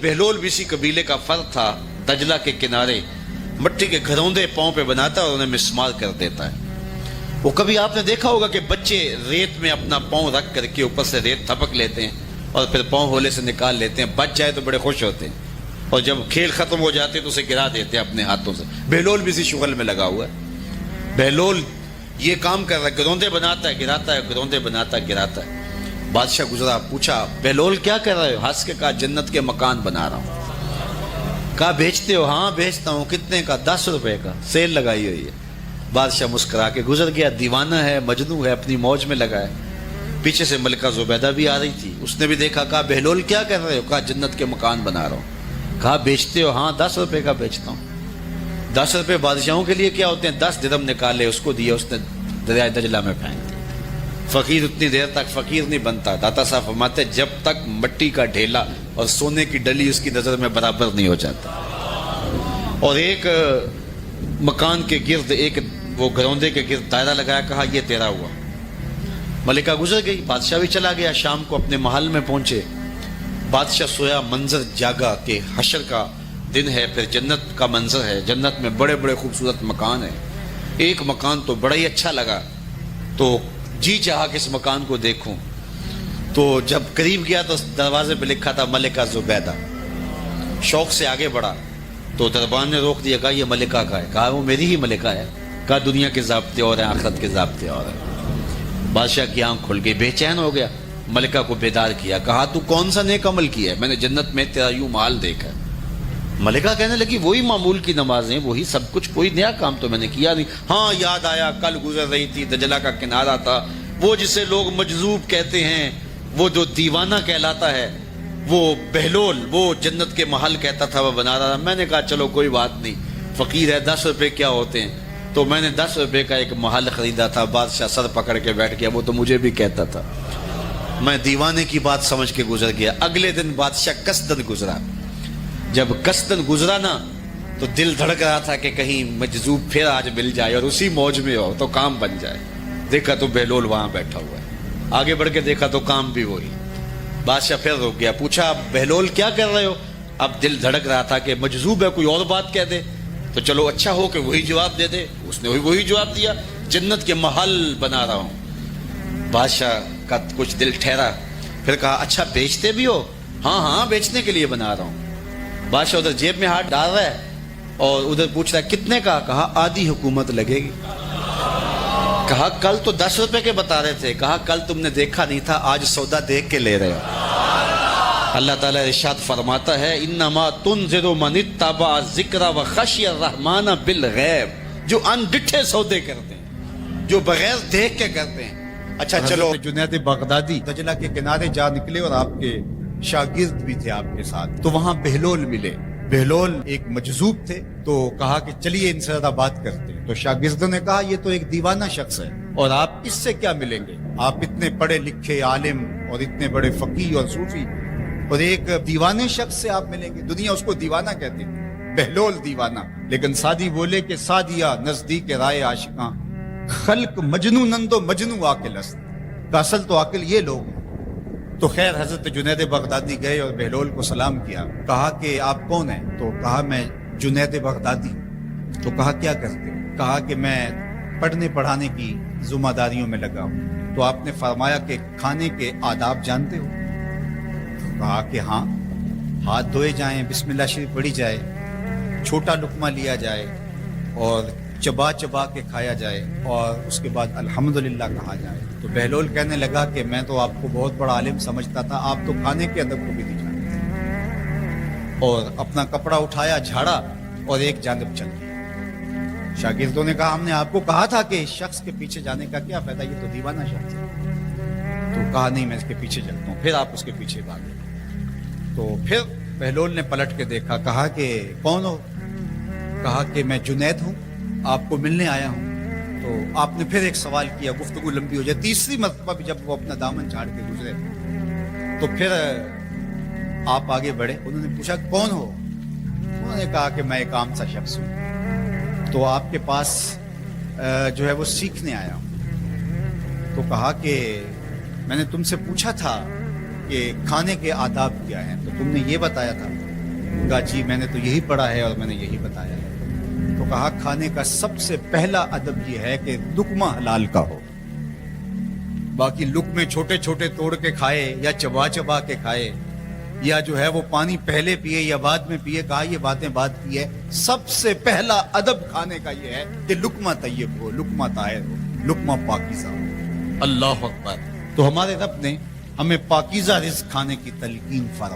बहलोल भी इसी कबीले का फर्द था, दजला के किनारे मट्टी के घरौंदे पांव पे बनाता है और उन्हें मिस्मार कर देता है। वो कभी आपने देखा होगा कि बच्चे रेत में अपना पांव रख करके ऊपर से रेत थपक लेते हैं और फिर पांव होले से निकाल लेते हैं, बच जाए तो बड़े खुश होते हैं, और जब खेल खत्म हो जाते हैं तो उसे गिरा देते हैं अपने हाथों से। बहलोल भी इसी शुगल में लगा हुआ है। बहलोल ये काम कर रहा है, घरौंदे बनाता है गिराता है, घरौंदे बनाता है गिराता है। बादशाह गुजरा, पूछा बहलोल क्या कर रहे हो? हंस के कहा जन्नत के मकान बना रहा हूं। कहा बेचते हो? हाँ बेचता हूं। कितने का? 10 रुपए का, सेल लगाई हुई है। बादशाह मुस्कुरा के गुजर गया। दीवाना है, मजनू है, अपनी मौज में लगा है। पीछे से मलिका जुबैदा भी आ रही थी, उसने भी देखा। कहा बहलोल क्या कर रहे हो? कहा जन्नत के मकान बना रहा हूं। कहा बेचते हो? हाँ 10 रुपए का बेचता हूं। 10 रुपए बादशाहों के लिए क्या होते हैं? 10 दिरहम निकाले, उसको दिए, उसने दरिया दजला में फेंक दिया। फकीर उतनी देर तक फकीर नहीं बनता। दाता साहब फरमाते जब तक मट्टी का ढेला और सोने की डली उसकी नजर में बराबर नहीं हो जाता। और एक मकान के गिर्द, एक वो घरौंदे के गिर्द दायरा लगाया, कहा ये तेरा हुआ। मलिका गुजर गई, बादशाह भी चला गया। शाम को अपने महल में पहुंचे, बादशाह सोया, मंजर जागा कि हशर का दिन है, फिर जन्नत का मंजर है। जन्नत में बड़े बड़े खूबसूरत मकान है। एक मकान तो बड़ा ही अच्छा लगा, तो जी चाहा कि इस मकान को देखूं। तो जब करीब गया तो दरवाजे पे लिखा था मलिका जुबैदा। शौक से आगे बढ़ा तो दरबान ने रोक दिया। कहा ये मलिका का है? कहा वो मेरी ही मलिका है। कहा दुनिया के ज़ाब्ते और हैं, आखिरत के ज़ाब्ते और हैं। बादशाह की आंख खुल गई, बेचैन हो गया। मलिका को बेदार किया, कहा तू कौन सा नेक अमल किया है? मैंने जन्नत में तेरा यूं माल देखा। मलिका कहने लगी वही मामूल की नमाजें, वही सब कुछ, कोई नया काम तो मैंने किया नहीं। हाँ याद आया, कल गुजर रही थी, दजला का किनारा था, वो जिसे लोग मजजूब कहते हैं, वो जो दीवाना कहलाता है, वो बहलोल, वो जन्नत के महल कहता था, वो बना रहा था। मैंने कहा चलो कोई बात नहीं, फकीर है, 10 रुपए क्या होते हैं। तो मैंने 10 रुपए का एक महल खरीदा था। बादशाह सर पकड़ के बैठ गया, वो तो मुझे भी कहता था। मैं दीवाने की बात समझ के गुजर गया। अगले दिन बादशाह कसदन गुजरा। जब कसदन गुजरा ना, तो दिल धड़क रहा था कि कहीं मजजूब फिर आज मिल जाए और उसी मौज में हो तो काम बन जाए। देखा तो बहलोल वहां बैठा हुआ है। आगे बढ़ के देखा तो काम भी वही। बादशाह फिर रुक गया, पूछा बहलोल क्या कर रहे हो? अब दिल धड़क रहा था कि मजजूब है, कोई और बात कह दे तो चलो अच्छा हो कि वही जवाब दे दे। उसने वही जवाब दिया, जन्नत के महल बना रहा हूं। बादशाह का कुछ दिल ठहरा, फिर कहा अच्छा बेचते भी हो? हाँ हाँ बेचने के लिए बना रहा हूं। बादशाह उधर जेब में हाथ डाल रहा है और उधर पूछ रहा है कितने का? कहा आधी हुकूमत लगेगी। कहा कल तो 10 रुपए के बता रहे थे। कहा कल तुमने देखा नहीं था, आज सौदा देख के ले रहे हो। अल्लाह ताला इरशाद फरमाता है इन्नमा तुनज़िरु मन इत्तबा ज़िक्र व खशियर रहमान बिल गैब, जो अनडिठे सौदे करते हैं, जो बगैर देख के करते हैं। अच्छा चलो, जुनैद बगदादी दजला के किनारे जा निकले और आपके शागिर्द भी थे आपके साथ, तो वहां बहलोल मिले। बहलोल एक मजजूब थे, तो कहा कि चलिए इनसे ज्यादा बात करते हैं। तो शागिर्दों ने कहा ये तो एक दीवाना शख्स है और आप इससे क्या मिलेंगे? आप इतने पढ़े लिखे आलिम और इतने बड़े फकीह और सूफी, और एक दीवाने शख्स से आप मिलेंगे? दुनिया उसको दीवाना कहती है, बहलोल दीवाना। लेकिन सादी बोले कि सादिया नजदीक राय आशिकां, खल्क मजनू नंदो मजनू आकिल अस्त, असल तो आकिल ये लोग हैं। तो खैर हजरत जुनैद बगदादी गए और बहलोल को सलाम किया। कहा कि आप कौन हैं? तो कहा मैं जुनैद बगदादी। तो कहा क्या करते हो? कहा कि मैं पढ़ने पढ़ाने की जिम्मेदारियों में लगा हूं। तो आपने फरमाया कि खाने के आदाब जानते हो? तो कहा कि हाँ, हाथ धोए जाएं, बिस्मिल्लाह शरीफ पढ़ी जाए, छोटा लुकमा लिया जाए और चबा चबा के खाया जाए और उसके बाद अल्हम्दुलिल्लाह कहा जाए। तो बहलोल कहने लगा कि मैं तो आपको बहुत बड़ा आलिम समझता था, आप तो खाने के अदब को भी नहीं जानते। और अपना कपड़ा उठाया, झाड़ा और एक जानिब चल गया। शागिर्दों ने कहा हमने आपको कहा था कि इस शख्स के पीछे जाने का क्या फायदा, ये तो दीवाना शख्स है। तो कहा नहीं मैं इसके पीछे चलता हूँ। फिर आप उसके पीछे भागे। तो फिर बहलोल ने पलट के देखा, कहा कि कौन हो? कहा कि मैं जुनैद हूँ, आपको मिलने आया हूँ। तो आपने फिर एक सवाल किया, गुफ्तगू लंबी हो जाए। तीसरी मरतबा भी जब वो अपना दामन झाड़ के गुजरे तो फिर आप आगे बढ़े। उन्होंने पूछा कौन हो? उन्होंने कहा कि मैं एक आम सा शख्स हूँ, तो आपके पास जो है वो सीखने आया हूँ। तो कहा कि मैंने तुमसे पूछा था कि खाने के आदाब क्या हैं, तो तुमने ये बताया था کہا جی میں نے تو یہی پڑھا ہے اور میں نے یہی بتایا ہے. تو کہا کھانے کا سب سے پہلا ادب یہ ہے کہ لقمہ حلال کا ہو. باقی لقمے چھوٹے چھوٹے توڑ کے کھائے یا چبا چبا کے کھائے یا جو ہے وہ پانی پہلے پیے یا بعد میں پیے, کہا یہ باتیں بات کی ہے. سب سے پہلا ادب کھانے کا یہ ہے کہ لقمہ طیب ہو, لقمہ طاہر ہو, لقمہ پاکیزہ ہو. اللہ اکبر. تو ہمارے رب نے ہمیں پاکیزہ رزق کھانے کی تلقین فرمائی.